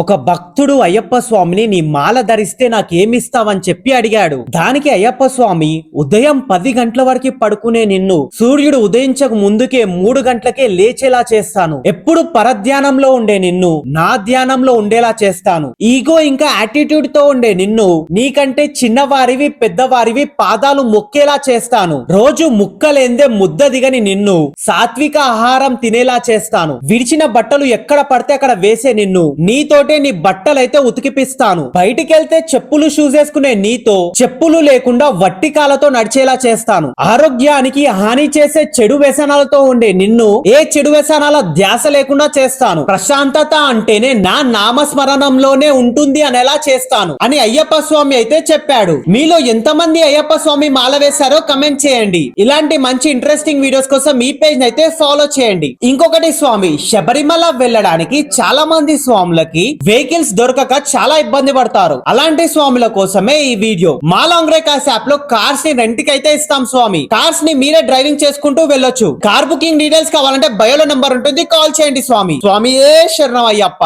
ఒక భక్తుడు అయ్యప్ప స్వామిని నీ మాల ధరిస్తే నాకేమిస్తావని చెప్పి అడిగాడు. దానికి అయ్యప్ప స్వామి, ఉదయం 10 గంటల వరకు పడుకునే నిన్ను సూర్యుడు ఉదయించక ముందుకే 3 గంటలకే లేచేలా చేస్తాను. ఎప్పుడు పరధ్యానంలో ఉండే నిన్ను నా ధ్యానంలో ఉండేలా చేస్తాను. ఈగో ఇంకా యాటిట్యూడ్ తో ఉండే నిన్ను నీకంటే చిన్నవారివి పెద్దవారివి పాదాలు మొక్కేలా చేస్తాను. రోజు ముక్కలేందే ముద్ద దిగని నిన్ను సాత్విక ఆహారం తినేలా చేస్తాను. విడిచిన బట్టలు ఎక్కడ పడితే అక్కడ వేసే నిన్ను నీతో నీ బట్టలైతే ఉతికిపిస్తాను. బయటికెళ్తే చెప్పులు షూస్ వేసుకునే నీతో చెప్పులు లేకుండా వట్టి కాలతో నడిచేలా చేస్తాను. ఆరోగ్యానికి హాని చేసే చెడు వ్యసనాలతో ఉండే నిన్ను ఏ చెడు వ్యసనాల ధ్యాస లేకుండా చేస్తాను. ప్రశాంతత అంటేనే నా నామస్మరణంలోనే ఉంటుంది అనేలా చేస్తాను అని అయ్యప్ప స్వామి అయితే చెప్పాడు. మీలో ఎంతమంది అయ్యప్ప స్వామి మాల వేశారో కమెంట్ చేయండి. ఇలాంటి మంచి ఇంట్రెస్టింగ్ వీడియోస్ కోసం ఈ పేజ్ అయితే ఫాలో చేయండి. ఇంకొకటి, స్వామి శబరిమల వెళ్ళడానికి చాలా మంది స్వాములకి వెహికల్స్ దొరకక చాలా ఇబ్బంది పడతారు. అలాంటి స్వాముల కోసమే ఈ వీడియో. మా లాంగ్ రేకాస్ యాప్ లో కార్స్ ని రెంట్ కి అయితే ఇస్తాం స్వామి. కార్స్ ని మీరే డ్రైవింగ్ చేసుకుంటూ వెళ్ళొచ్చు. కార్ బుకింగ్ డీటెయిల్స్ కావాలంటే బయోలో నంబర్ ఉంటుంది, కాల్ చేయండి స్వామి. స్వామి ఏ శరణం అయ్యప్ప.